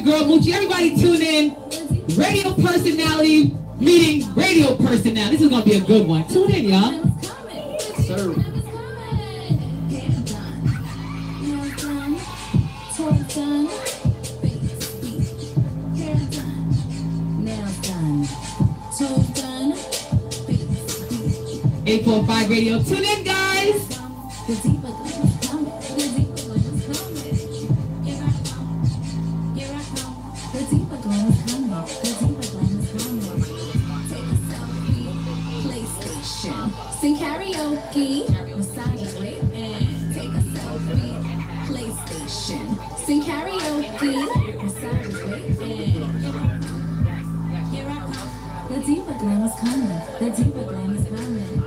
girl Moochie. Everybody tune in. Radio personality meeting radio personality. This is going to be a good one. Tune in, y'all. Sir. Done. 845 Radio. Tune in, guys. The deeper glam is coming. The deeper glam is coming. Here I come. Here I come. The deeper glam is coming. The deeper glam is coming. Take a selfie. PlayStation. Sing karaoke. Massage is waiting. Take a selfie. PlayStation. Sing karaoke. Massage is waiting. Here I come. The deeper glam is coming. The deeper glam is coming.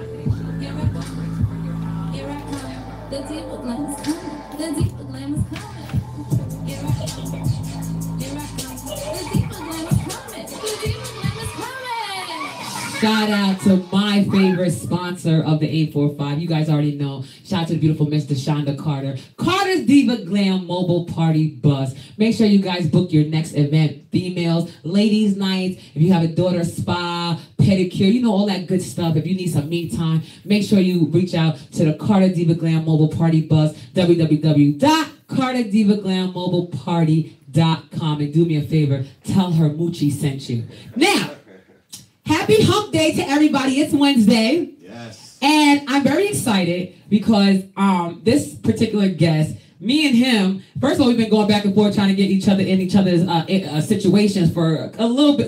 Here I come. Here I come. The deeper glam is coming. The deeper glam is coming. Here I come. Here I come. The deeper glam is coming. The deeper glam is coming. Shout out to my favorite sponsor of the 845. You guys already know. Shout out to the beautiful Miss DeShonda Carter. Carter's Diva Glam Mobile Party Bus. Make sure you guys book your next event. Females, ladies' nights. If you have a daughter, spa, pedicure, you know, all that good stuff. If you need some me time, make sure you reach out to the Carter Diva Glam Mobile Party Bus, www.carterdivaglammobileparty.com. And do me a favor, tell her Moochie sent you. Now, happy hump day to everybody. It's Wednesday. Yes. And I'm very excited because this particular guest, me and him, first of all, we've been going back and forth trying to get each other in each other's situations for a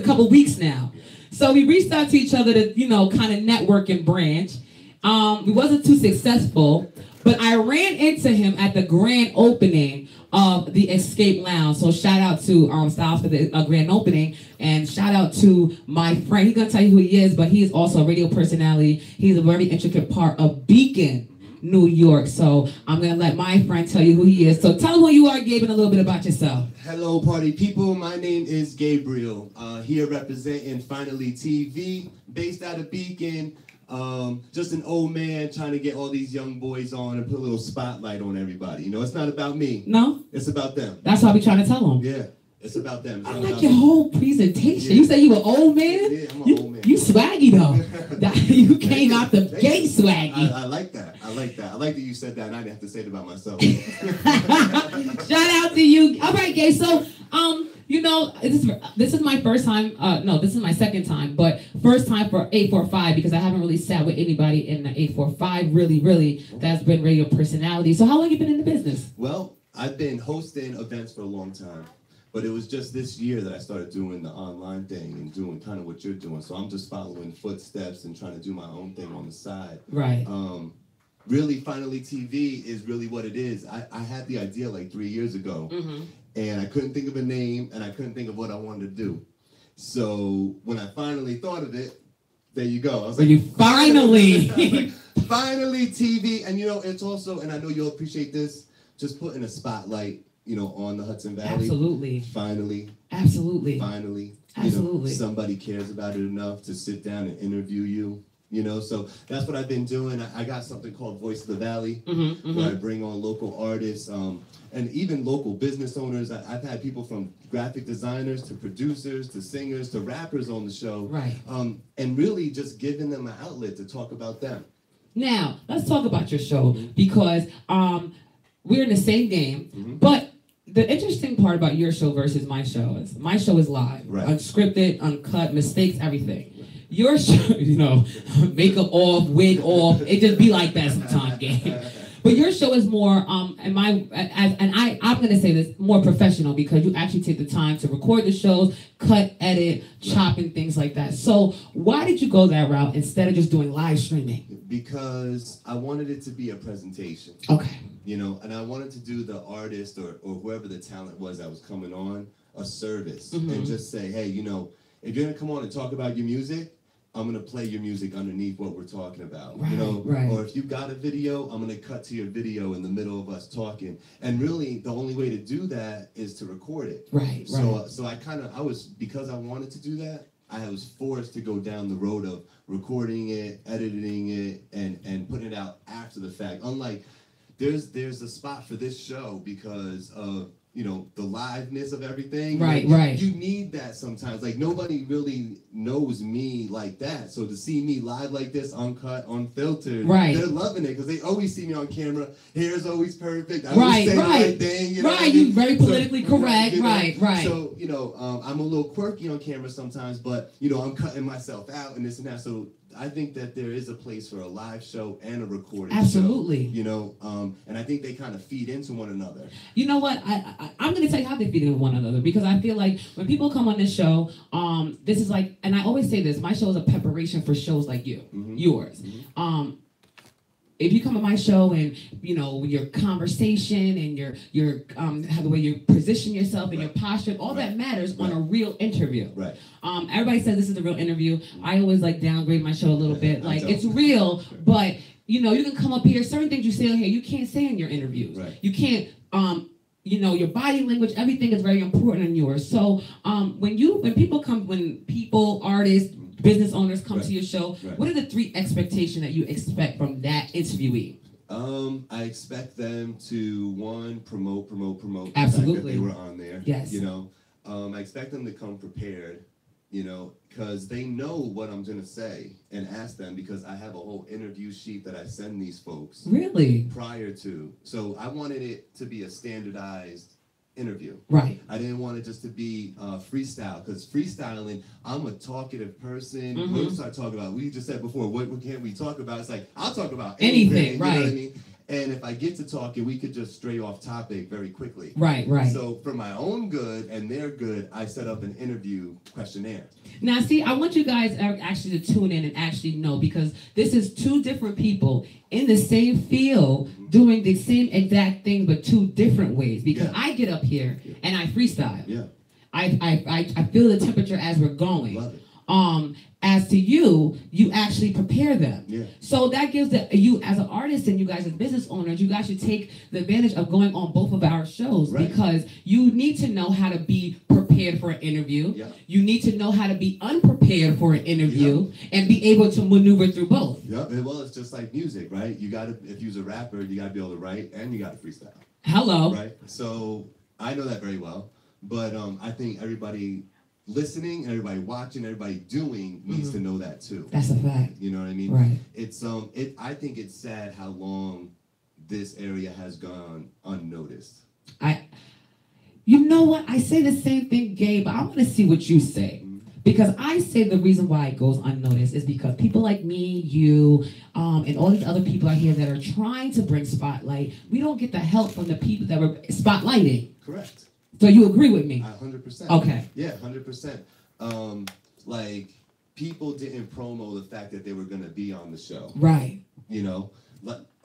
couple weeks now. So we reached out to each other to, you know, kind of network and branch. We wasn't too successful, but I ran into him at the grand opening of the Escape Lounge. So shout out to Styles for the grand opening, and shout out to my friend. He's gonna tell you who he is, but he is also a radio personality. He's a very intricate part of Beacon, New York. So I'm gonna let my friend tell you who he is. So tell him who you are, Gabe, and a little bit about yourself. Hello, party people. My name is Gabriel. Here representing Finally TV, based out of Beacon. Just an old man trying to get all these young boys on and put a little spotlight on everybody. You know, it's not about me. No? It's about them. That's what I be trying to tell them. Yeah, it's about them. It's I not like about your me. whole presentation. Yeah. You say you an old man? Yeah, I'm an old man. You swaggy though. You came out the gate swaggy. I like that. I like that. I like that you said that and I didn't have to say it about myself. Shout out to you. All right, Gabe. So, you know, this is my first time. No, this is my second time, but first time for 845 because I haven't really sat with anybody in the 845 really that's been radio personality. So how long you been in the business? Well, I've been hosting events for a long time, but it was just this year that I started doing the online thing and doing kind of what you're doing. So I'm just following footsteps and trying to do my own thing on the side. Right. Really, Finally TV is really what it is. I had the idea like 3 years ago. And I couldn't think of a name, and I couldn't think of what I wanted to do. So when I finally thought of it, there you go. I was like, you finally. Finally TV. And you know, it's also, and I know you'll appreciate this, just putting a spotlight, you know, on the Hudson Valley. Absolutely. Finally. Absolutely. Finally. Absolutely. You know, somebody cares about it enough to sit down and interview you. You know, so that's what I've been doing. I got something called Voice of the Valley, where I bring on local artists and even local business owners. I've had people from graphic designers to producers to singers to rappers on the show. Right. And really just giving them an outlet to talk about them. Now, let's talk about your show because we're in the same game, but the interesting part about your show versus my show is live, right. Unscripted, uncut, mistakes, everything. Your show, you know, makeup off, wig off, it just be like that sometimes, Gabe. But your show is more, I'm gonna say this, more professional because you actually take the time to record the shows, cut, edit, chop, and things like that. So why did you go that route instead of just doing live streaming? Because I wanted it to be a presentation. Okay. You know, and I wanted to do the artist or whoever the talent was that was coming on a service and just say, hey, you know, if you're gonna come on and talk about your music, I'm gonna play your music underneath what we're talking about, right, you know? Right. Or if you got a video, I'm gonna cut to your video in the middle of us talking. And really, the only way to do that is to record it. Right, so, So because I wanted to do that, I was forced to go down the road of recording it, editing it, and putting it out after the fact. Unlike, there's a spot for this show because of the liveness of everything. Right, right. You need that sometimes. Like, nobody really knows me like that. So to see me live like this, uncut, unfiltered, right, they're loving it because they always see me on camera. Hair's always perfect. I right, always say right, the right thing. You know right. You very politically correct. Right, right. So I'm a little quirky on camera sometimes, but I'm cutting myself out and this and that. So I think that there is a place for a live show and a recorded Absolutely. show, and I think they kind of feed into one another. You know what? I'm going to tell you how they feed into one another, because I feel like when people come on this show, this is like, and I always say this, my show is a preparation for shows like yours. Mm-hmm. If you come on my show and your conversation and your how the way you position yourself and your posture, all that matters on a real interview. Right. Everybody says this is a real interview. I always downgrade my show a little bit. Like, it's real, but you can come up here. Certain things you say on here you can't say in your interviews. Right. You can't. Your body language, everything is very important in yours. So when people, artists, business owners come to your show, what are the 3 expectations that you expect from that interviewee? I expect them to, 1, promote. Absolutely. The fact that they were on there. Yes. I expect them to come prepared, because they know what I'm going to say and ask them, because I have a whole interview sheet that I send these folks. Really? Prior to. So I wanted it to be a standardized interview. Right. I didn't want it just to be freestyle, because freestyling, I'm a talkative person. Mm-hmm. What do we start talking about? We just said before, what can't we talk about? It's like, I'll talk about anything, right? You know what I mean? And if I get to talking, we could just stray off topic very quickly. Right. So for my own good and their good, I set up an interview questionnaire. Now, see, I want you guys actually to tune in and actually know, because this is 2 different people in the same field doing the same exact thing, but 2 different ways. Because I get up here and I freestyle. Yeah. I feel the temperature as we're going. Love it. As to you actually prepare them. Yeah. So that gives you as an artist and you guys as business owners, you guys should take the advantage of going on both of our shows, because you need to know how to be prepared for an interview. Yeah. You need to know how to be unprepared for an interview and be able to maneuver through both. Yep. Well, it's just like music, right? You gotta, if you're a rapper, you gotta be able to write and you gotta freestyle. Hello. Right. So I know that very well, but I think everybody listening, everybody watching, everybody doing needs to know that too. That's a fact. You know what I mean? Right. It's I think it's sad how long this area has gone unnoticed. You know what? I say the same thing, Gabe, but I want to see what you say. Because I say the reason why it goes unnoticed is because people like me, you, and all these other people out here that are trying to bring spotlight, we don't get the help from the people that were spotlighting. Correct. So you agree with me? 100%. Okay. Yeah, 100%. Like, people didn't promo the fact that they were going to be on the show. Right.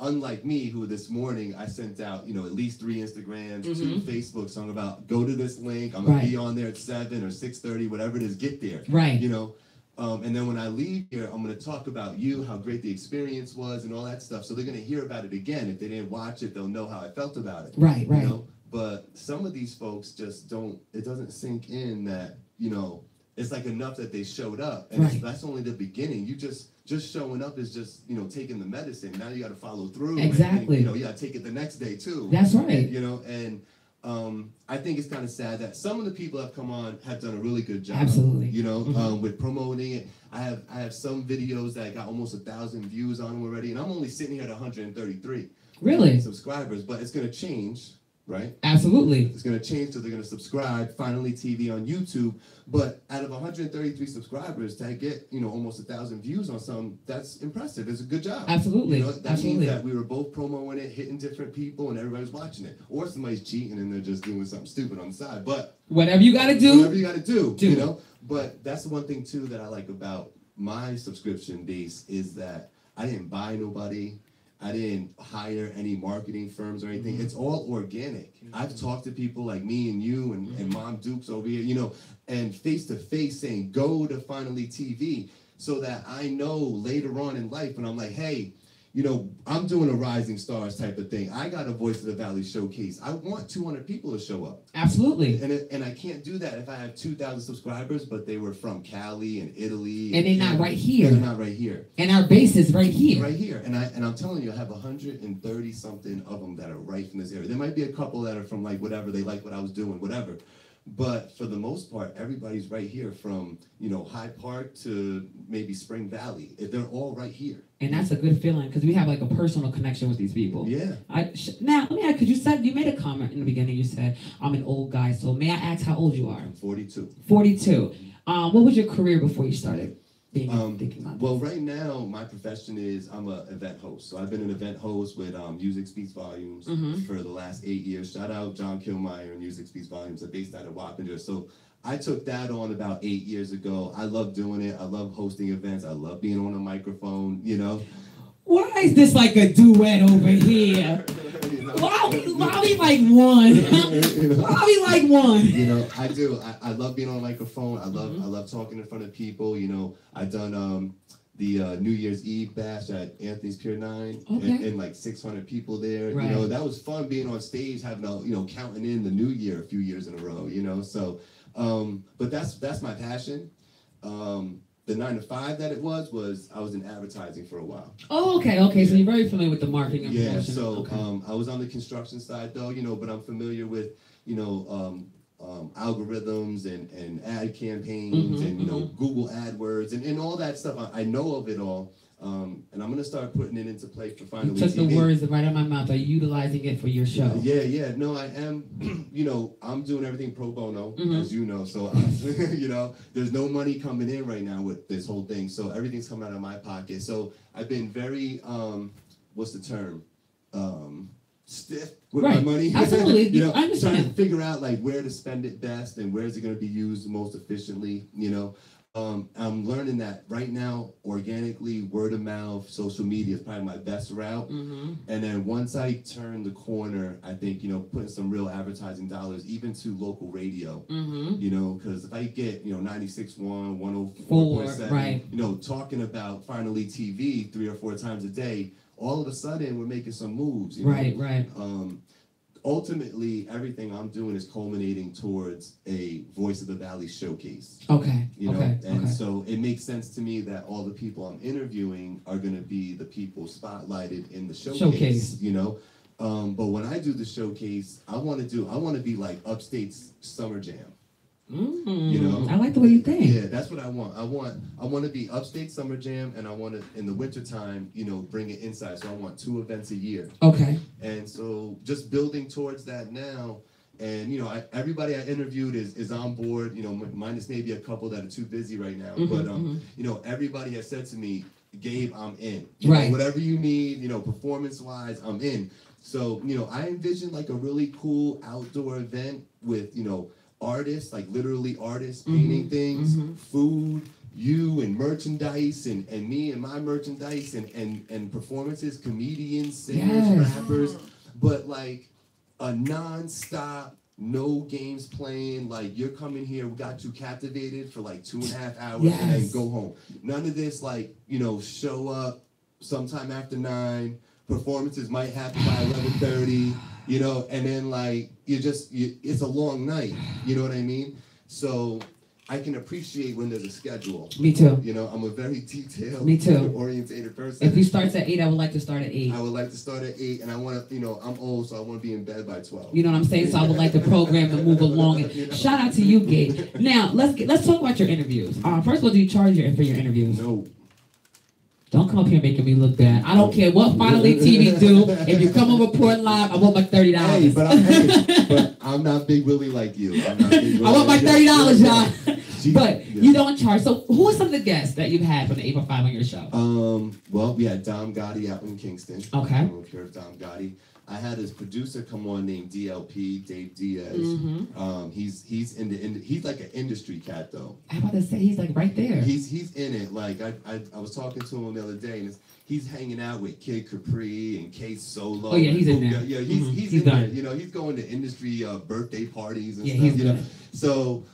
Unlike me, who this morning I sent out, at least 3 Instagrams, 2 Facebooks, talking about, go to this link, I'm going to be on there at 7 or 6:30, whatever it is, get there. Right. And then when I leave here, I'm going to talk about you, how great the experience was and all that stuff. So they're going to hear about it again. If they didn't watch it, they'll know how I felt about it. Right. But some of these folks just don't, it doesn't sink in that, it's like enough that they showed up. And that's only the beginning. You just showing up is just, taking the medicine. Now you got to follow through. Exactly. And, you got to take it the next day too. That's right. And I think it's kind of sad that some of the people that have come on have done a really good job. Absolutely. With promoting it. I have some videos that got almost 1,000 views on them already. And I'm only sitting here at 133. Really? Subscribers. But it's going to change. Right? Absolutely. It's going to change, so they're going to subscribe, Finally TV on YouTube. But out of 133 subscribers, to get, almost 1,000 views on some, that's impressive. It's a good job. Absolutely. That means that we were both promoting it, hitting different people, and everybody's watching it. Or somebody's cheating and they're just doing something stupid on the side. But whatever you got to do. Whatever you got to do. But that's the one thing, too, that I like about my subscription base is that I didn't buy nobody. I didn't hire any marketing firms or anything. It's all organic. I've talked to people like me and you and Mom Dukes over here, and face-to-face saying, go to Finally TV, so that I know later on in life when I'm like, hey, you know, I'm doing a Rising Stars type of thing. I got a Voice of the Valley showcase. I want 200 people to show up. Absolutely. And I can't do that if I have 2,000 subscribers, but they were from Cali and Italy. And they're not right here. They're not right here. And our base is right here. Right here. And I'm telling you, I have 130 something of them that are right from this area. There might be a couple that are from like whatever, they like what I was doing, whatever. But for the most part, everybody's right here from, you know, Hyde Park to maybe Spring Valley. They're all right here. And that's a good feeling because we have like a personal connection with these people. Yeah. Now, let me ask, because you made a comment in the beginning. You said, I'm an old guy. So may I ask how old you are? I'm 42. 42. What was your career before you started thinking about Well, right now, my profession is I'm an event host. So I've been an event host with Music Speaks Volumes for the last 8 years. Shout out John Kilmeyer and Music Speaks Volumes. They're based out of Wappinger. So I took that on about 8 years ago. I love doing it. I love hosting events. I love being on a microphone, you know. Why is this like a duet over here? Why we like one? Why we like one? You know, I do. I love being on a microphone. I love talking in front of people. You know, I've done the New Year's Eve bash at Anthony's Pier 9 and like 600 people there. Right. You know, that was fun being on stage, having counting in the new year a few years in a row. You know, so but that's my passion. The 9 to 5 that it was I was in advertising for a while. Oh, okay. So you're very familiar with the marketing and promotion. So I was on the construction side though, you know, but I'm familiar with, you know, algorithms and ad campaigns and, you know, Google AdWords and all that stuff. I know of it all. And I'm gonna start putting it into play for Finally You took TV. the words right out of my mouth. Are you utilizing it for your show? Yeah. No, I am. You know, I'm doing everything pro bono, as you know. So, you know, there's no money coming in right now with this whole thing. So everything's coming out of my pocket. So I've been very, what's the term? Stiff with my money. Absolutely. You know, I understand. trying to figure out like where to spend it best and where is it going to be used most efficiently. You know. I'm learning that right now, organically, word of mouth, social media is probably my best route. And then once I turn the corner, I think, you know, putting some real advertising dollars, even to local radio, you know, because if I get, you know, 96.1, 104.7, right. you know, talking about Finally TV 3 or 4 times a day, all of a sudden we're making some moves. You know? Right. Ultimately, everything I'm doing is culminating towards a Voice of the Valley showcase. Okay. You know, so it makes sense to me that all the people I'm interviewing are going to be the people spotlighted in the showcase. You know, but when I do the showcase, I want to be like Upstate's Summer Jam. You know, I like the way you think. Yeah, that's what I want. I want to be Upstate Summer Jam, and I want to in the wintertime, you know, bring it inside. So I want 2 events a year. Okay. And so just building towards that now, and you know, everybody I interviewed is on board. You know, minus maybe a couple that are too busy right now. But you know, everybody has said to me, Gabe, I'm in. You know, whatever you need, you know, performance-wise, I'm in. So you know, I envision like a really cool outdoor event with artists, like literally artists painting things, food, you and merchandise and me and my merchandise and performances, comedians, singers, rappers, but like a non-stop, no games playing, like you're coming here, we got you captivated for like 2.5 hours and then go home. None of this like, you know, show up sometime after 9, performances might happen by 11:30, you know, and then like it's a long night, you know what I mean? So I can appreciate when there's a schedule. Me too. You know, I'm a very detailed, orientated person. If you start at 8, I would like to start at 8. I would like to start at 8, and I want to, you know, I'm old, so I want to be in bed by 12. You know what I'm saying? So I would like the program to move along. And You know? Shout out to you, Gabe. Now let's talk about your interviews. First of all, do you charge for your interviews? No. Don't come up here making me look bad. I don't care what Finally TV do. If you come on report live, I want my $30. Hey, but I'm not Big Willie like you. I'm not Big Willie. I want my $30, y'all. But Yeah. you don't charge. So who are some of the guests that you've had from the April 5 on your show? Well, we had Dom Gotti out in Kingston. Okay. I don't know if you heard of Dom Gotti. I had his producer come on named DLP, Dave Diaz. He's he's like an industry cat though. I'm about to say he's like right there. He's in it. Like I was talking to him the other day, and he's hanging out with Kid Capri and K Solo. Oh yeah, he's in there. Yeah, he's in done. there. You know, he's going to industry birthday parties and Yeah, stuff. he's You know, good. so.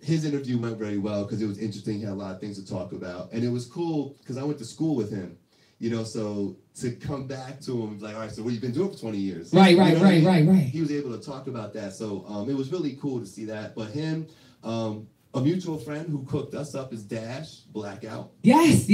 His interview went very well because it was interesting. He had a lot of things to talk about, and it was cool because I went to school with him. You know, so to come back to him, like, all right, so what you been doing for 20 years? Right. You know what I mean? Right. He was able to talk about that. So it was really cool to see that. But him, a mutual friend who cooked us up is Dash, Blackout. Yes.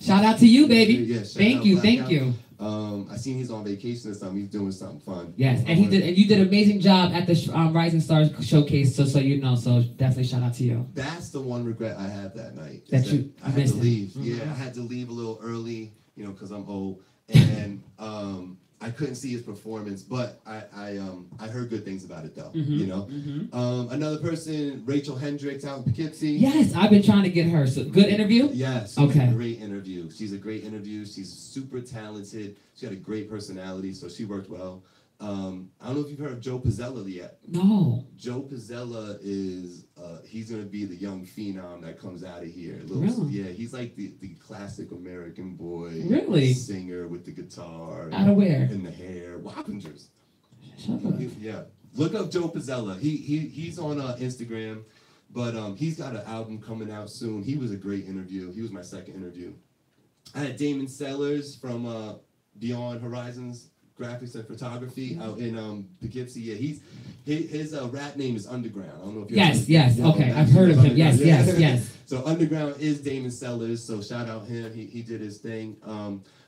Shout out to you, baby. Yeah, Thank you. I seen he's on vacation or something. He's doing something fun. Yes, and you did an amazing job at the Rising Stars Showcase. So you know, so definitely shout out to you. That's the one regret I had that night. I had to leave. Mm-hmm. Yeah, I had to leave a little early, you know, because I'm old, and I couldn't see his performance, but I heard good things about it though. Mm-hmm. You know, another person, Rachel Hendricks out in Poughkeepsie. Yes, I've been trying to get her. So good interview. Yes. Okay. Great interview. She's a great interview. She's super talented. She had a great personality, so she worked well. I don't know if you've heard of Joe Pizzella yet. No. Joe Pizzella is he's gonna be the young phenom that comes out of here. Really? Yeah, he's like the classic American boy. Really? Singer with the guitar. Out of where? And the hair. Wappingers. Shut up. Yeah. Look up Joe Pizzella. He's on Instagram, but he's got an album coming out soon. He was a great interview. He was my second interview. I had Damon Sellers from Beyond Horizons Graphics and Photography out in Poughkeepsie. Yeah, his rap name is Underground. I don't know if you Yes. Okay, I've heard of him. Yes. So Underground is Damon Sellers. So shout out him. He did his thing.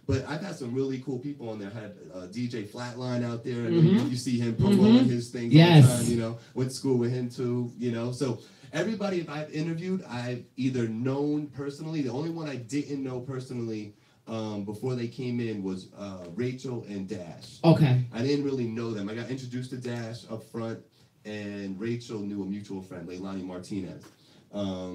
But I've had some really cool people on there. I had DJ Flatline out there, and you see him promoting his things all the time. You know, went to school with him too. You know, so everybody I've interviewed, I've either known personally. The only one I didn't know personally before they came in was Rachel and Dash. Okay. I didn't really know them. I got introduced to Dash up front, and Rachel knew a mutual friend, Leilani Martinez.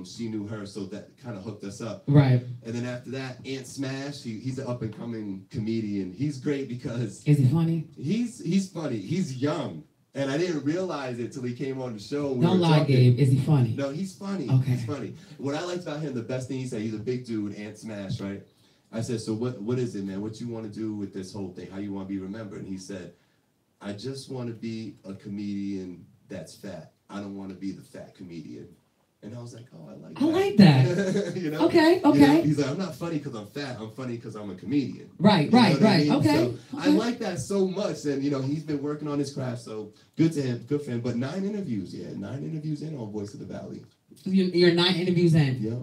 She knew her, so that kind of hooked us up. Right. And then after that, Ant Smash, he's an up-and-coming comedian. He's great because... Is he funny? He's funny. He's young. And I didn't realize it till he came on the show. Don't lie, Gabe. Is he funny? No, he's funny. Okay. He's funny. What I liked about him, the best thing he said, he's a big dude, Ant Smash, right? I said, so what is it, man? What you want to do with this whole thing? How you want to be remembered? And he said, I just want to be a comedian that's fat. I don't want to be the fat comedian. And I was like, oh, I like that. You know? Okay. You know? He's like, I'm not funny because I'm fat. I'm funny because I'm a comedian. Right. I mean? Okay. So I like that so much. And, you know, he's been working on his craft. So good to him. Good for him. But 9 interviews. Yeah, 9 interviews in on Voice of the Valley. You're 9 interviews in. Yeah.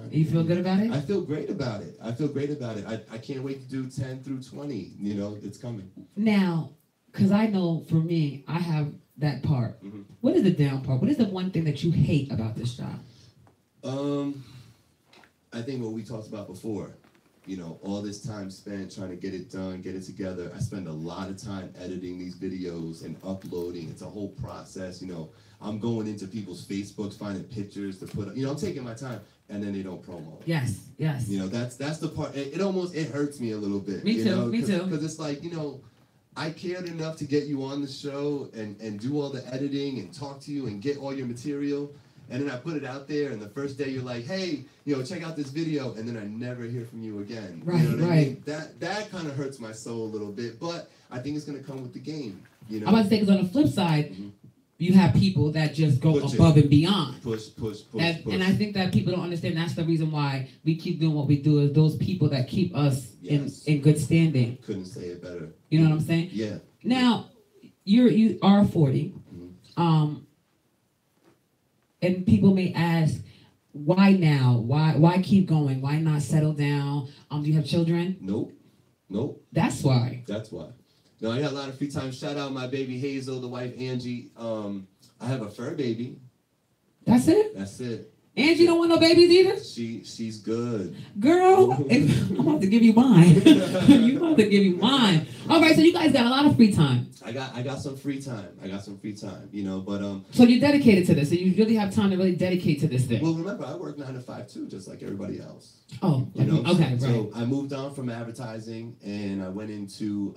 You feel good about it? I feel great about it. I can't wait to do 10 through 20. You know, it's coming. Now, because I know for me, I have that part. Mm-hmm. What is the down part? What is the one thing that you hate about this job? I think what we talked about before, you know, all this time spent trying to get it done, get it together. I spend a lot of time editing these videos and uploading. It's a whole process, you know. I'm going into people's Facebooks, finding pictures to put up. You know, I'm taking my time, and then they don't promo. Yes. You know, that's the part. It hurts me a little bit. Me too. Because it's like, you know, I cared enough to get you on the show and do all the editing and talk to you and get all your material. And then I put it out there, and the first day you're like, hey, you know, check out this video, and then I never hear from you again. Right, you know what right. I mean? That kind of hurts my soul a little bit, but I think it's going to come with the game. You know? I'm about to say, because on the flip side, you have people that just go above and beyond. Push. And I think that people don't understand that's the reason why we keep doing what we do, is those people that keep us in good standing. Couldn't say it better. You know what I'm saying? Yeah. Now, you are 40. And people may ask, why now? Why keep going? Why not settle down? Do you have children? Nope. That's why. No, I got a lot of free time. Shout out my baby Hazel, the wife Angie. I have a fur baby. That's it? That's it. Angie don't want no babies either? She's good. Girl, I'm about to give you mine. You about to give you mine. All right, so you guys got a lot of free time. I got some free time. You know, but So you're dedicated to this. So you really have time to really dedicate to this thing. Well, remember, I work 9 to 5 too, just like everybody else. Oh, you know? Okay, so, right. So I moved on from advertising, and I went into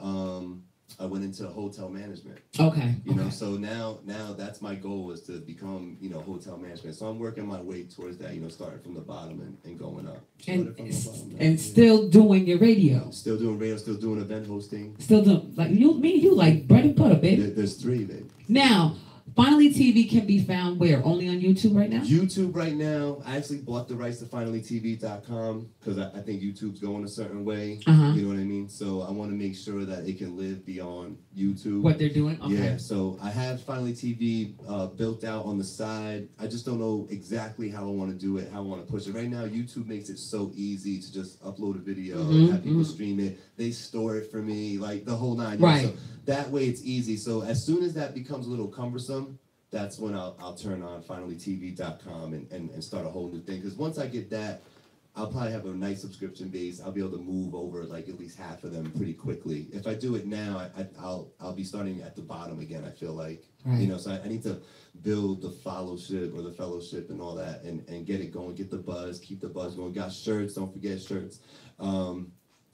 hotel management. Okay. You know, so now that's my goal, is to become, you know, hotel management. So I'm working my way towards that, you know, starting from the bottom and going up. And still doing your radio. Still doing radio, still doing event hosting. Still doing, like, you like bread and butter, baby. There's 3, baby. Now, Finally TV can be found where? Only on YouTube right now? YouTube right now. I actually bought the rights to finallytv.com because I think YouTube's going a certain way. Uh-huh. You know what I mean? So I want to make sure that it can live beyond YouTube. What they're doing? Okay. Yeah, so I have Finally TV built out on the side. I just don't know exactly how I want to do it, how I want to push it. Right now, YouTube makes it so easy to just upload a video, have people stream it. They store it for me, like the whole nine. Right. So that way it's easy. So as soon as that becomes a little cumbersome, that's when I'll turn on finallytv.com and start a whole new thing. Because once I get that, I'll probably have a nice subscription base. I'll be able to move over like at least half of them pretty quickly. If I do it now, I'll be starting at the bottom again, I feel like. Right. You know, so I need to build the fellowship and all that and get it going, get the buzz, keep the buzz going. Got shirts, don't forget shirts.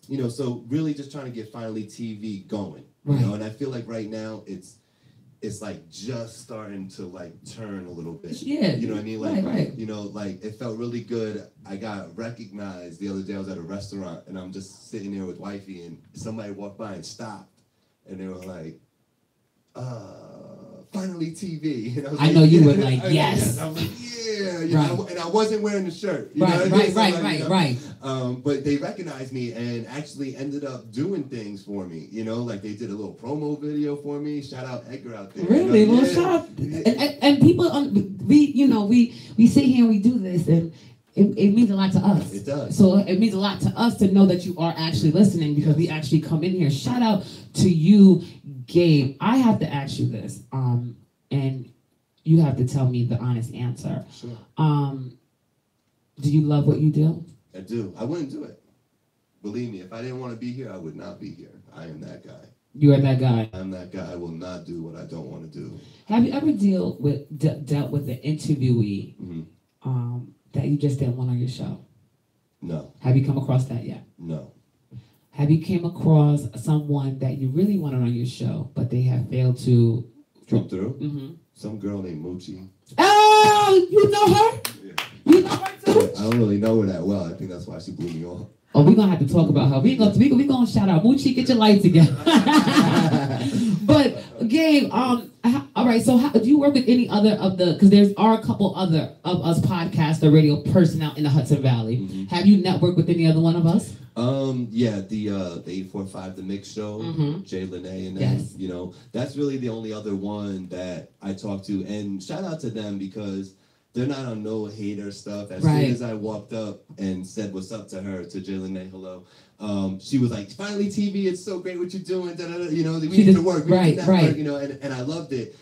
You know, so really just trying to get Finally TV going. Right. You know, and I feel like right now it's like just starting to like turn a little bit. Yeah. You know what I mean? Like, right. you know, like it felt really good. I got recognized the other day. I was at a restaurant and I'm just sitting there with wifey and somebody walked by and stopped and they were like, Finally TV. And I know you were like, yes. I was like, yeah. You know, and I wasn't wearing the shirt. You know what I mean? Right. But they recognized me and actually ended up doing things for me. You know, like they did a little promo video for me. Shout out Edgar out there. Really? You know? Well, shout out. And people, we sit here and we do this and it means a lot to us. It does. So it means a lot to us to know that you are actually listening because we actually come in here. Shout out to you, Gabe. I have to ask you this, and you have to tell me the honest answer. Sure. Do you love what you do? I do. I wouldn't do it. Believe me, if I didn't want to be here, I would not be here. I am that guy. You are that guy. I'm that guy. I will not do what I don't want to do. Have you ever dealt with an interviewee that you just didn't want on your show? No. Have you come across that yet? No. Have you came across someone that you really wanted on your show, but they have failed to Come through? Mm-hmm. Some girl named Moochie. Oh, you know her? Yeah. You know her too? I don't really know her that well. I think that's why she blew me off. Oh, we're going to have to talk about her. We're going to shout out. Moochie, get your life together. But, Gabe, all right, so do you work with any other of the, because there are a couple other of us podcasts or radio personnel in the Hudson Valley. Mm-hmm. Have you networked with any other one of us? Yeah, the 845 The Mix Show, Jay Lene and them, you know, that's really the only other one that I talk to. And shout out to them because they're not on no hater stuff. As soon as I walked up and said what's up to her, to Jay Lene, hello, she was like, Finally TV, it's so great what you're doing, you know, we need to work, we need to network, you know, and I loved it.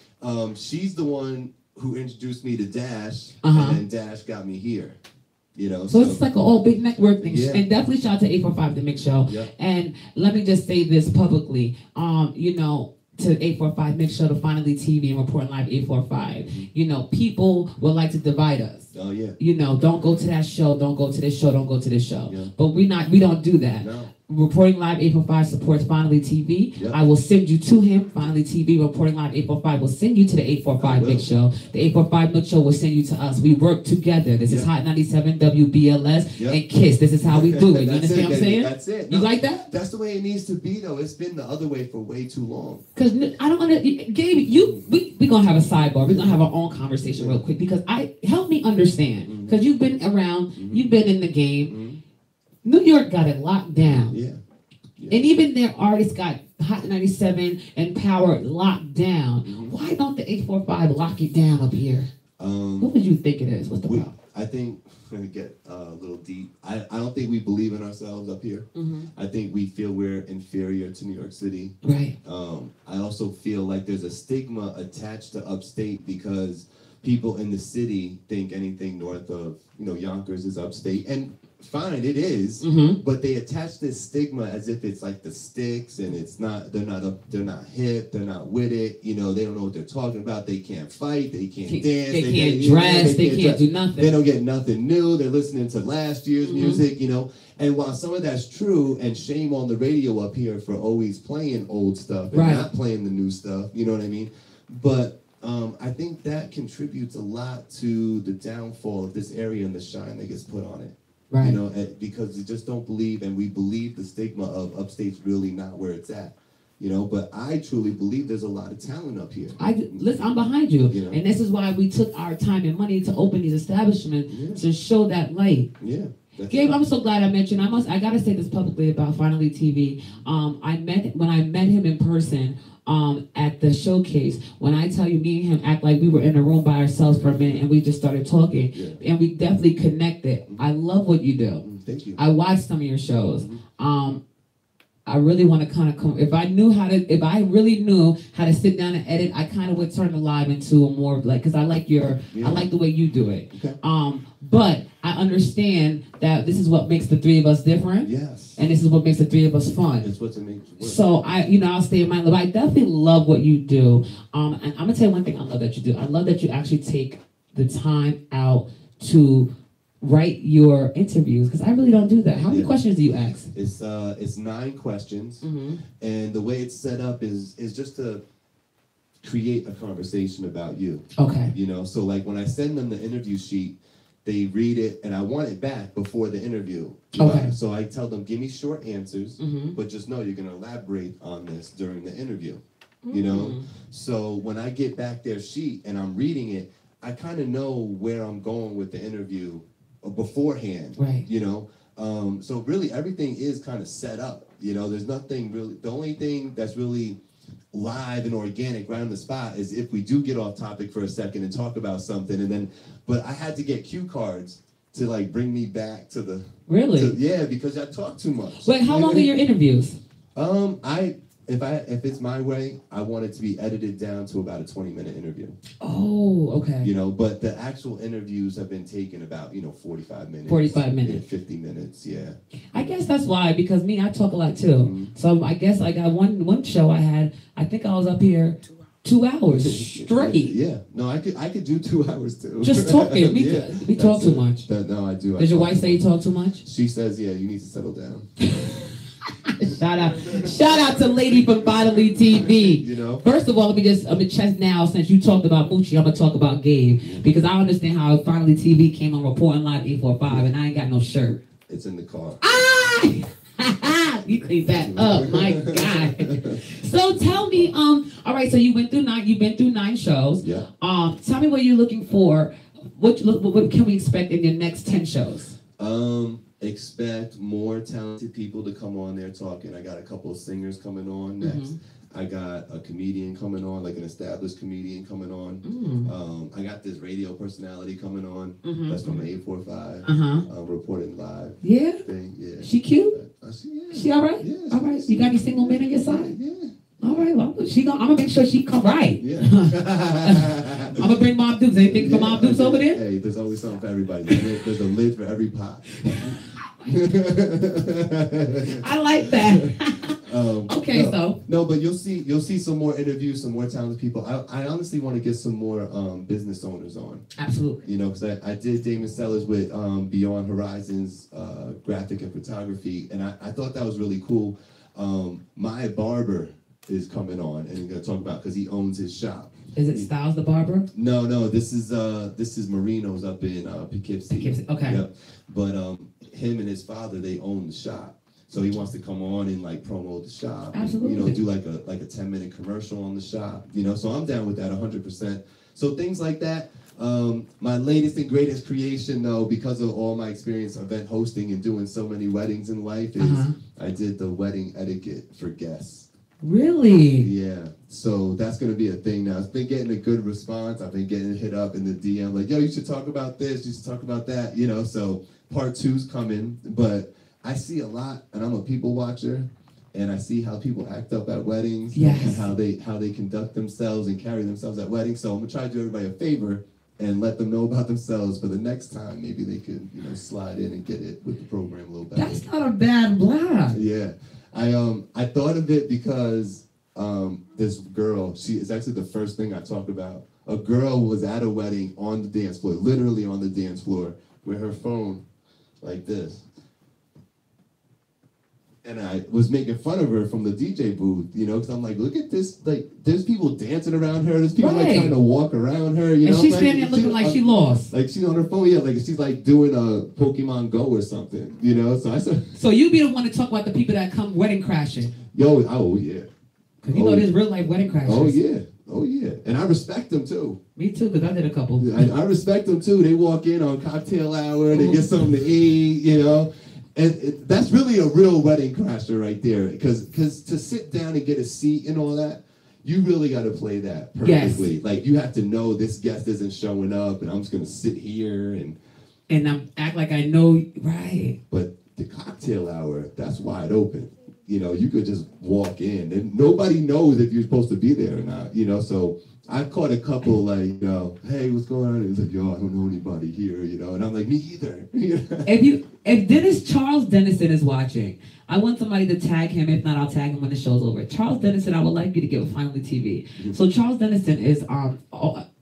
She's the one who introduced me to Dash, and then Dash got me here. You know, so it's like an all big network thing. Yeah. And definitely shout out to 845 The Mix Show. Yeah. And let me just say this publicly. You know, to 845 Mix Show, to Finally TV and Reporting Live 845. You know, people would like to divide us. Oh yeah. You know, don't go to that show, don't go to this show, don't go to this show. Yeah. But we don't do that. No. Reporting Live 845 supports Finally TV. Yep. I will send you to him. Finally TV, Reporting Live 845 will send you to the 845 Mix Show. The 845 Mix Show will send you to us. We work together. This is Hot 97 WBLS and KISS. This is how we do it. You understand what I'm saying? That's it. You like that? That's the way it needs to be, though. It's been the other way for way too long. Because I don't want to, Gabe, we're going to have a sidebar. We're going to have our own conversation real quick because help me understand. Because you've been around, you've been in the game. New York got it locked down. Yeah. And even their artists got Hot 97 and Power locked down. Why don't the 845 lock it down up here? What would you think it is? What's the problem? I think, we're going to get a little deep. I don't think we believe in ourselves up here. I think we feel we're inferior to New York City. Right. I also feel like there's a stigma attached to upstate because people in the city think anything north of, you know, Yonkers is upstate. And fine, it is, but they attach this stigma as if it's like the sticks, and it's not. They're not hip. They're not with it. You know, they don't know what they're talking about. They can't fight. They can't dance. They can't dress. They can't do nothing. They don't get nothing new. They're listening to last year's music. You know, and while some of that's true, and shame on the radio up here for always playing old stuff and not playing the new stuff. You know what I mean? But I think that contributes a lot to the downfall of this area and the shine that gets put on it. Right. You know, because we just don't believe, and we believe the stigma of upstate's really not where it's at. You know, but I truly believe there's a lot of talent up here. Listen, I'm behind you. You know? And this is why we took our time and money to open these establishments to show that light. Yeah. Gabe, I'm so glad I met you. And I gotta say this publicly about Finally TV. When I met him in person at the showcase, when I tell you, me and him act like we were in a room by ourselves for a minute and we just started talking, and we definitely connected. I love what you do. Thank you. I watched some of your shows. I really want to kind of if I really knew how to sit down and edit, I kind of would turn the live into a more like, because I like I like the way you do it. Okay. But I understand that this is what makes the three of us different. Yes. And this is what makes the three of us fun. It's what makes it work. So I'll stay in mind. But I definitely love what you do. And I'm gonna tell you one thing I love that you do. I love that you actually take the time out to write your interviews, because I really don't do that. How many questions do you ask? It's 9 questions, and the way it's set up is just to create a conversation about you. Okay. You know, so like when I send them the interview sheet, they read it, and I want it back before the interview. Okay. So I tell them, give me short answers, but just know you're gonna elaborate on this during the interview. You know, so when I get back their sheet and I'm reading it, I kind of know where I'm going with the interview beforehand, right? You know, so really everything is kind of set up. You know, there's nothing really. The only thing that's really live and organic right on the spot is if we do get off topic for a second and talk about something, and then. But I had to get cue cards to like bring me back to the. Really? Yeah, because I talk too much. Wait, how long are your interviews? If it's my way, I want it to be edited down to about a 20-minute interview. Oh, okay. You know, but the actual interviews have been taken about, 45 minutes. 45 minutes. 50 minutes, yeah. I guess that's why, because I talk a lot too. So I guess I got one show I think I was up here 2 hours straight. Yeah. No, I could do 2 hours too. Just talking. We talk too much. No, I do. Does your wife say you talk too much? She says, yeah, you need to settle down. Shout out to Lady from Bodily TV. You know. First of all, I'm gonna check now, since you talked about Moochie, I'm gonna talk about Gabe, because I understand how Finally TV came on Reporting Live 845 and I ain't got no shirt. It's in the car. Ah! You cleaned that up, my God. So tell me, all right, so you've been through 9 shows. Yeah. Tell me what you're looking for. What can we expect in your next 10 shows? Expect more talented people to come on there talking. I got a couple of singers coming on next. I got a comedian coming on, like an established comedian coming on. I got this radio personality coming on. That's from 845. Reporting live. Yeah. Thing. Yeah. She cute? She all right? Yeah. All right. You got any single men on your side? Yeah. All right. Well, I'm gonna make sure she come right. Yeah. I'm gonna bring Mom Dukes. Anything for Mom Dukes over there? Hey, there's always something for everybody. There's a lid for every pot. I like that. Okay, no, but you'll see some more interviews, some more talented people. I honestly want to get some more business owners on. Absolutely. You know, because I did Damon Sellers with Beyond Horizons graphic and photography, and I thought that was really cool. My barber is coming on and he's gonna talk about, because he owns his shop. Is it Styles the barber? No, this is Marino's up in Poughkeepsie. Okay. Yep. But him and his father, they own the shop. So he wants to come on and like promote the shop. Absolutely. And, do like a 10-minute commercial on the shop. So I'm down with that 100%. So things like that. My latest and greatest creation, though, because of all my experience event hosting and doing so many weddings in life, is I did the wedding etiquette for guests. Really? Yeah. So that's going to be a thing now. It's been getting a good response. I've been getting hit up in the DM like, yo, you should talk about this. You should talk about that. So part 2's coming. But I see a lot, and I'm a people watcher, and I see how people act up at weddings. Yes. And how they conduct themselves and carry themselves at weddings. So I'm going to try to do everybody a favor and let them know about themselves for the next time. Maybe they could, slide in and get it with the program a little better. That's not a bad blog. Yeah. I thought of it because this girl, she is actually the first thing I talk about. A girl was at a wedding on the dance floor, literally on the dance floor, with her phone like this. And I was making fun of her from the DJ booth, because I'm like, look at this, like, there's people dancing around her, there's people like trying to walk around her, And she's standing there looking like she lost. Like she's on her phone, like she's like doing a Pokemon Go or something, So I said. So you be the one to talk about the people that come wedding crashing. Oh yeah. Because you know there's real life wedding crashers. Oh yeah, and I respect them too. Me too, because I did a couple. I respect them too. They walk in on cocktail hour, they get something to eat, you know. And that's really a real wedding crasher right there. Because to sit down and get a seat and all that, you really got to play that perfectly. Yes. Like, you have to know this guest isn't showing up, and I'm just going to sit here and I'm act like I know, right. But the cocktail hour, that's wide open. You know, you could just walk in, and nobody knows if you're supposed to be there or not, you know. So I've caught a couple like, you know, hey, what's going on? It's like, yo, I don't know anybody here, you know. And I'm like, me either. If Charles Dennison is watching, I want somebody to tag him. If not, I'll tag him when the show's over. Charles Dennison, I would like you to get with Finally TV. Mm-hmm. So Charles Dennison is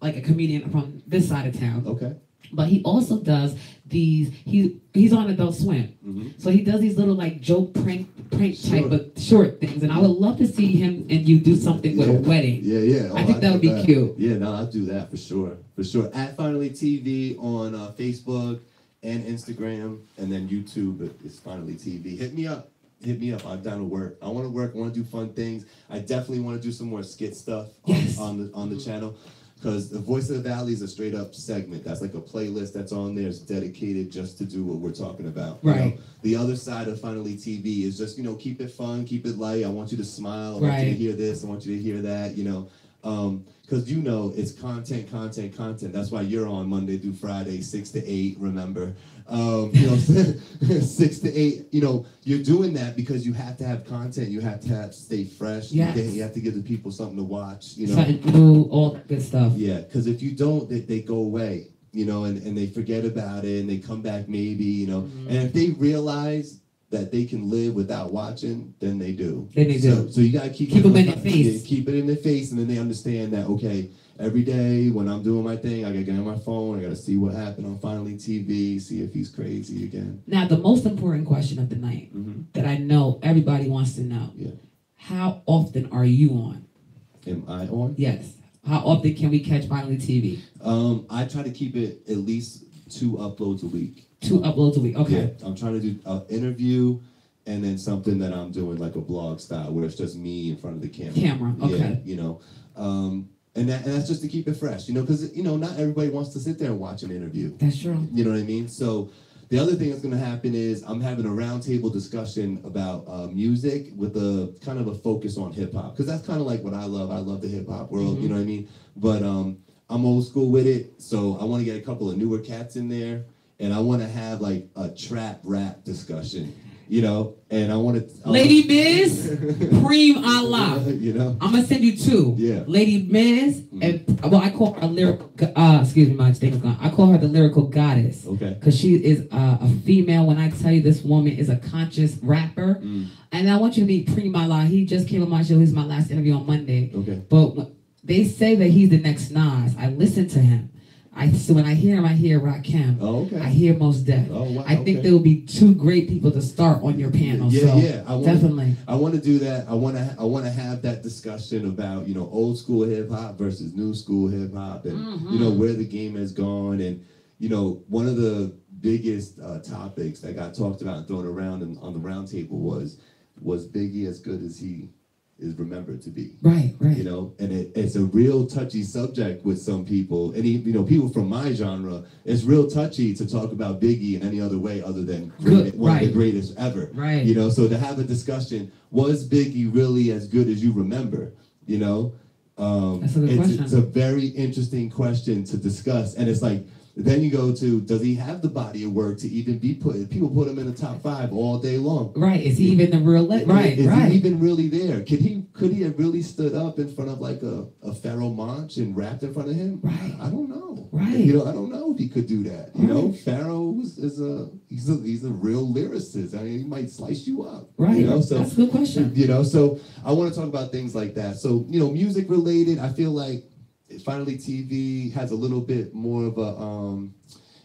like a comedian from this side of town. Okay. But he also does these. He's on Adult Swim, so he does these little like joke prank type of short things. And I would love to see him and you do something with a wedding. Yeah. I think that would be cute. Yeah, no, I'll do that for sure. At Finally TV on Facebook and Instagram, and then YouTube. It's Finally TV. Hit me up. I'm down to work. I want to work. I want to do fun things. I definitely want to do some more skit stuff on the channel. Because the Voice of the Valley is a straight up segment. That's like a playlist that's on there. It's dedicated just to do what we're talking about. Right. You know? The other side of Finally TV is just, you know, keep it fun, keep it light. I want you to smile. I want you to hear this. I want you to hear that, you know. Because, you know, it's content. That's why you're on Monday through Friday, 6 to 8, remember. You know, 6 to 8, you know, you're doing that because you have to have content. You have to stay fresh. Yes. You have to give the people something to watch, you know. Something to do, all that good stuff. Yeah, because if you don't, they go away, you know, and they forget about it, and they come back maybe, you know. And if they realize that they can live without watching, then they do. So you got to keep them in their face. Keep it in their face, and then they understand that, okay, every day when I'm doing my thing, I got to get on my phone, I got to see what happened on Finally TV, see if he's crazy again. Now, the most important question of the night that I know everybody wants to know, how often are you on? Am I on? Yes. How often can we catch Finally TV? I try to keep it at least 2 uploads a week. 2 uploads a week, okay. Yeah, I'm trying to do an interview and then something that I'm doing like a blog style where it's just me in front of the camera. Okay. Yeah, you know. And that's just to keep it fresh, you know, because, you know, not everybody wants to sit there and watch an interview. That's true. You know what I mean? So the other thing that's going to happen is I'm having a roundtable discussion about music with a kind of a focus on hip-hop, because that's kind of like what I love. I love the hip-hop world, you know what I mean? But I'm old school with it, so I want to get a couple of newer cats in there, and I want to have like a trap rap discussion. You know, and I want to... Lady Miz, Preem Allah. You know? I'm going to send you 2. Yeah. Lady Miz, and, well, I call her a lyrical... excuse me, my thing is gone. I call her the lyrical goddess. Okay. Because she is a female. When I tell you this woman is a conscious rapper. And I want you to meet Preem Allah. He just came on my show. He's my last interview on Monday. Okay. But they say that he's the next Nas. I listen to him. So when I hear him, I hear Rakim. Oh, okay. I hear Mos Def. Oh, wow, I think there will be 2 great people to start on your panel. Yeah. Definitely. I want to do that. I want to have that discussion about, you know, old school hip hop versus new school hip hop, and you know where the game has gone. And you know, one of the biggest topics that got talked about and thrown around on the round table was Biggie as good as he is remembered to be. Right. You know, and it's a real touchy subject with some people. And, you know, people from my genre, it's real touchy to talk about Biggie in any other way other than one of the greatest ever. Right. You know, so to have a discussion, was Biggie really as good as you remember? You know? That's a good question. It's a very interesting question to discuss. And it's like, then you go to, does he have the body of work to even be people put him in the top 5 all day long? Right. Is he even the real Is he even really there? Could he have really stood up in front of like a Pharoah Monch and rapped in front of him? Right. I don't know. Right. You know, I don't know if he could do that. You know, Pharoah he's a real lyricist. I mean, he might slice you up. Right. You know, so that's a good question. You know, so I want to talk about things like that. So, you know, music related, I feel like Finally TV has a little bit more of a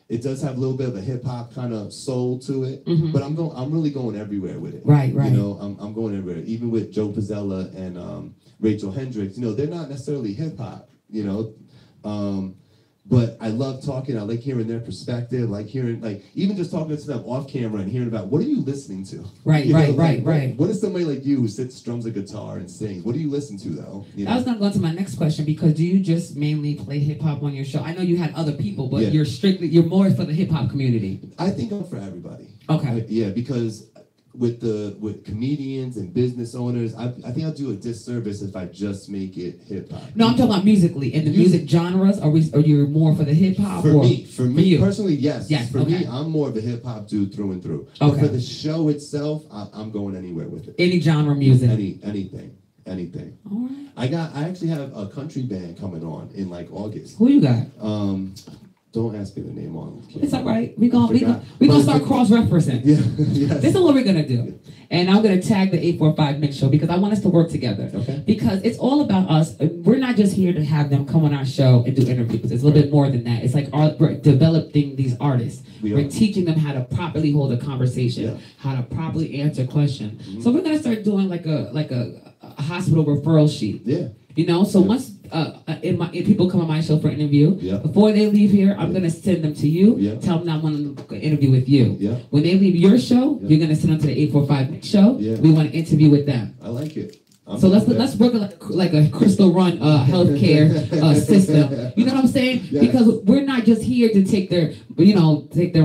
it does have a little bit of a hip hop kind of soul to it, but I'm really going everywhere with it. Right. You know, I'm going everywhere. Even with Joe Pizzella and Rachel Hendricks, you know, they're not necessarily hip hop, you know, But I love talking. I like hearing their perspective. Like hearing, like even just talking to them off camera and hearing about what are you listening to? Right, right. What is somebody like you who sits, strums a guitar and sings? What do you listen to though? You know? I was gonna go into my next question because do you just mainly play hip hop on your show? I know you had other people, but Yeah. you're more for the hip hop community. I think I'm for everybody. Okay. Yeah, because with comedians and business owners, I think I'll do a disservice if I just make it hip hop. No, I'm talking about musically. In the music genres, are you more for the hip hop? For me you? personally, yes. Yes, For okay. me, I'm more of a hip hop dude through and through. But Okay. for the show itself, I'm going anywhere with it. Any genre music. Anything. All right. I actually have a country band coming on in like August. Who you got? Don't ask me the name on it. It's all right. We're gonna start cross-referencing. Yeah, yes. This is what we're gonna do. And I'm gonna tag the 845 Mix Show because I want us to work together. Okay. Because it's all about us. We're not just here to have them come on our show and do interviews. It's a little bit more than that. It's like we're developing these artists. We're teaching them how to properly hold a conversation, how to properly answer a question. Mm-hmm. So we're gonna start doing like a hospital referral sheet. Yeah. You know, so once if people come on my show for an interview, before they leave here, I'm gonna send them to you. Tell them I want to interview with you. Yeah. When they leave your show, you're gonna send them to the 845 show. Yeah. We want to interview with them. I like it. So let's work like a crystal run healthcare system. You know what I'm saying? Yes. Because we're not just here to take their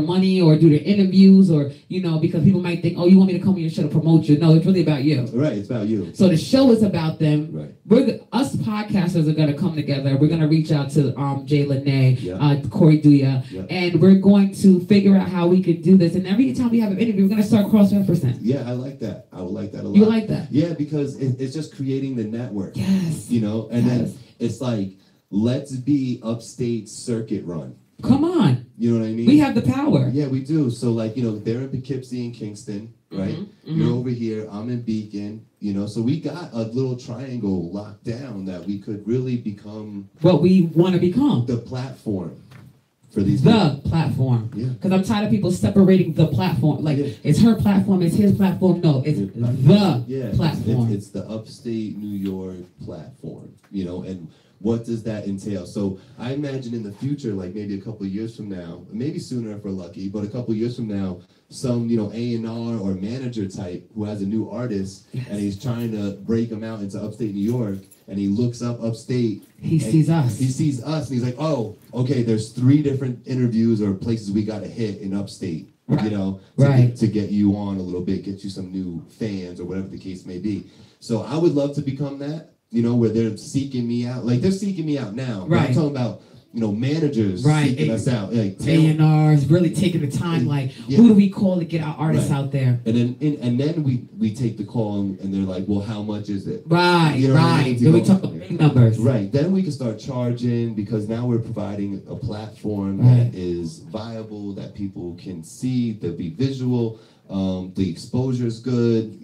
money or do their interviews or because people might think, oh, you want me to come on your show to promote you. No, it's really about you. Right, it's about you. So the show is about them. Right. Us podcasters are gonna come together. We're gonna reach out to Jay Lene, Corey Duya, and we're going to figure out how we could do this. And every time we have an interview, we're gonna start cross-referencing. Yeah, I like that. I would like that a lot. You like that? Yeah, because it's just creating the network. Yes. And then it's like, let's be upstate circuit run. Come on. You know what I mean? We have the power. Yeah, we do. So like, they're in Poughkeepsie and Kingston, right? Mm-hmm. You're over here, I'm in Beacon, so we got a little triangle locked down that we could really become what we want to become. The platform for these platform. Yeah. Because I'm tired of people separating the platform. Like it's her platform, it's his platform. No, it's the platform. It's the upstate New York platform, and what does that entail? So I imagine in the future, like maybe a couple of years from now, maybe sooner if we're lucky, but a couple of years from now, some A&R or manager type who has a new artist and he's trying to break them out into upstate New York, and he looks up upstate. He sees us. He sees us, and he's like, oh, okay, there's 3 different interviews or places we got to hit in upstate, to get you on a little bit, get you some new fans or whatever the case may be. So I would love to become that, where they're seeking me out. Like, they're seeking me out now. Right. I'm talking about, managers seeking us out. Like A&Rs really taking the time, who do we call to get our artists out there? And then we take the call and they're like, well, how much is it? Right. Then we talk about big numbers. Right. Then we can start charging because now we're providing a platform that is viable, that people can see, that be visual. The exposure is good.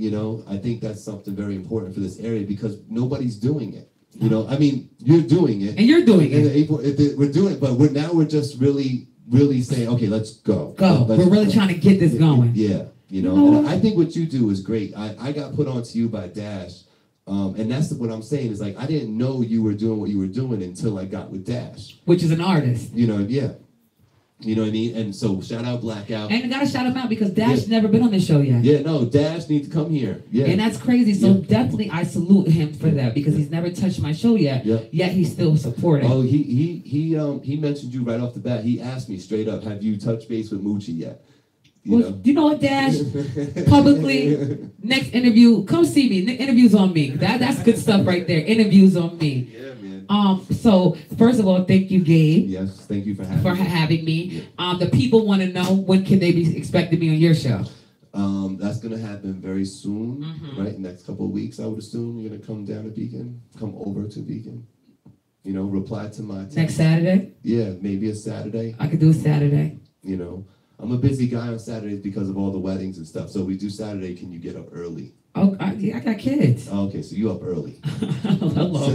I think that's something very important for this area because nobody's doing it. You're doing it. And you're doing it. We're doing it, but we're just really saying, okay, let's go. We're really trying to get this going. Yeah, and I think what you do is great. I got put on to you by Dash, and that's what I'm saying is like, I didn't know you were doing what you were doing until I got with Dash. Which is an artist. Yeah. You know what I mean? And so shout out Blackout. And I gotta shout him out because Dash never been on this show yet. Yeah, no, Dash needs to come here. Yeah. And that's crazy. So definitely I salute him for that because he's never touched my show yet. Yet he's still supporting. Oh, he mentioned you right off the bat. He asked me straight up, have you touched base with Moochie yet? You know what, Dash? Publicly, next interview, come see me. Interviews on me. That's good stuff right there. Interviews on me. Yeah, man. So first of all, thank you, Gabe. Yes, thank you for having me. The people want to know when can they be expecting me on your show? That's gonna happen very soon, right? Next couple of weeks, I would assume you're gonna come down to Beacon, come over to Beacon. Reply to my text. Next Saturday? Yeah, maybe a Saturday. I could do a Saturday. I'm a busy guy on Saturdays because of all the weddings and stuff. So we do Saturday. Can you get up early? Oh, I got kids. Okay, so you up early. Hello.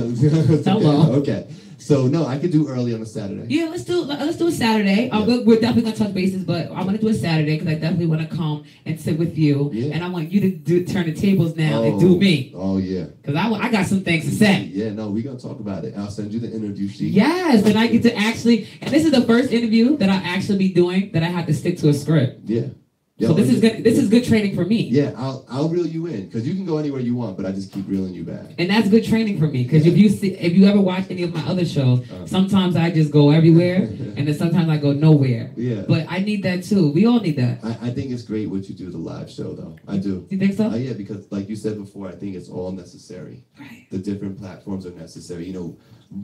Hello. Okay. So no, I could do early on a Saturday. Yeah, let's do a Saturday. Yeah. We're definitely gonna touch bases, but I'm gonna do a Saturday because I definitely want to come and sit with you, Yeah. and I want you to turn the tables now and do me. Oh yeah. Because I got some things to say. Yeah, no, we're gonna talk about it. I'll send you the interview sheet. Yes, and I get to actually, and this is the first interview that I actually be doing that I have to stick to a script. Yeah. So this is good. This is good training for me. Yeah, I'll reel you in because you can go anywhere you want, but I just keep reeling you back. And that's good training for me because if you ever watch any of my other shows, sometimes I just go everywhere, and then sometimes I go nowhere. Yeah. But I need that too. We all need that. I think it's great what you do the live show though. I do. You think so? Yeah, because like you said before, I think it's all necessary. Right. The different platforms are necessary. You know,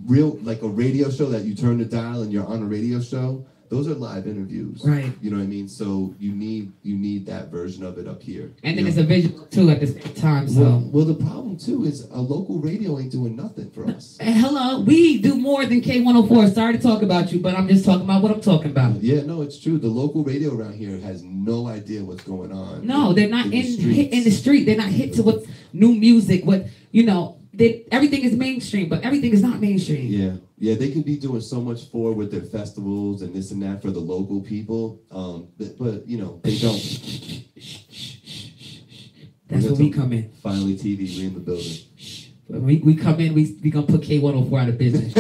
real like a radio show that you turn the dial and you're on a radio show. Those are live interviews. Right. You know what I mean? So you need that version of it up here. And then it's a visual too at the same time. So Well, the problem too is a local radio ain't doing nothing for us. and hello, we do more than K104. Sorry to talk about you, but I'm just talking about what I'm talking about. Yeah, no, it's true. The local radio around here has no idea what's going on. No, they're not hit streets. in the street. They're not hit to what's new music. What everything is mainstream, but everything is not mainstream. Yeah, they could be doing so much with their festivals and this and that for the local people. But you know, they don't. That's where we come in. Finally, TV, we in the building. When we come in, we gonna put K104 out of business.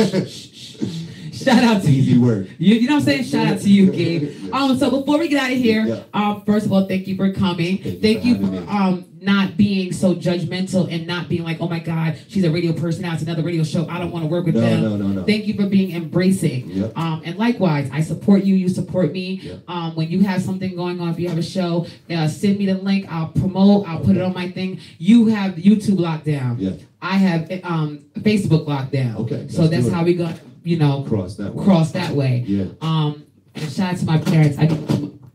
Shout out to Easy you. work. You know what I'm saying? Shout out to you, Gabe. So before we get out of here, first of all, thank you for coming. Thank you for not being so judgmental and not being like, oh my God, she's a radio person now. It's another radio show. I don't want to work with them. No. Thank you for being embracing. Yep. And likewise, I support you. You support me. Yep. When you have something going on, if you have a show, send me the link. I'll promote. I'll put it on my thing. You have YouTube locked down. Yeah. I have Facebook locked down. Okay. So that's how we got, cross that way. Yeah. And shout out to my parents.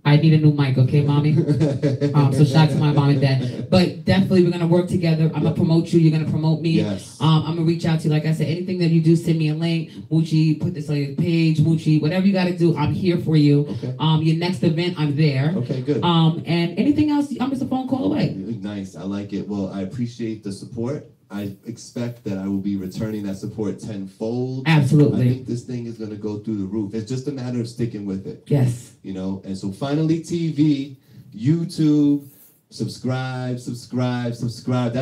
I need a new mic, okay, mommy? So shout out to my mom and dad. But definitely we're gonna work together. I'm gonna promote you, you're gonna promote me. Yes. I'm gonna reach out to you. Like I said, anything that you do, send me a link. Moochie, put this on your page, Moochie, whatever you gotta do, I'm here for you. Okay. Your next event, I'm there. Okay, good. And anything else, I'm just a phone call away. Nice, I like it. Well, I appreciate the support. I expect that I will be returning that support tenfold. Absolutely. I think this thing is going to go through the roof. It's just a matter of sticking with it. Yes. And so finally TV, YouTube, subscribe. That's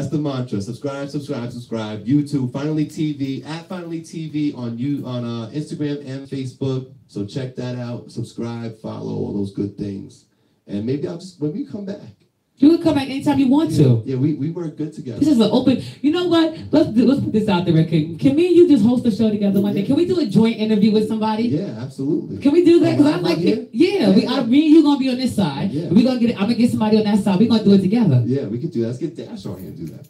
the mantra. Subscribe. YouTube, finally TV, at finally TV on Instagram and Facebook. So check that out. Subscribe, follow, all those good things. And maybe when we come back. You can come back anytime you want to. Yeah, we work good together. This is an open. You know what? Let's put this out there, Rick. Can me and you just host a show together one day? Can we do a joint interview with somebody? Yeah, absolutely. Can we do that? Because I like here? it. Yeah, me and you gonna be on this side. Yeah. I'm gonna get somebody on that side. We're gonna do it together. Yeah, we could do that. Let's get Dash on here and do that.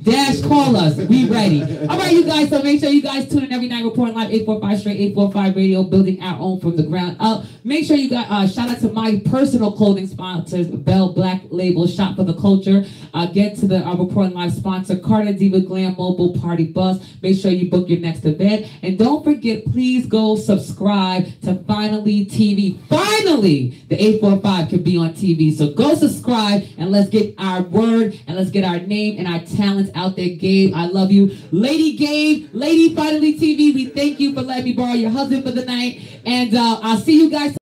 Dash, call us. We ready. All right, you guys. So make sure you guys tune in every night. Reporting live 845 straight 845 radio, building our own from the ground up. Make sure you guys shout out to my personal clothing sponsors, Bell Black Label, Shop for the Culture. Get to the Reporting Live sponsor, Carter Diva Glam Mobile Party Bus. Make sure you book your next event, and don't forget, please go subscribe to Finally TV. Finally, the 845 can be on TV. So go subscribe and let's get our word and let's get our name and our talent out there. Gabe, I love you. Lady Gabe, Lady Finally TV, we thank you for letting me borrow your husband for the night. And I'll see you guys.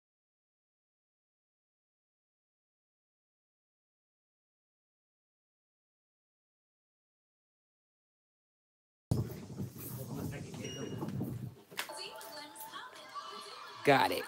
Got it.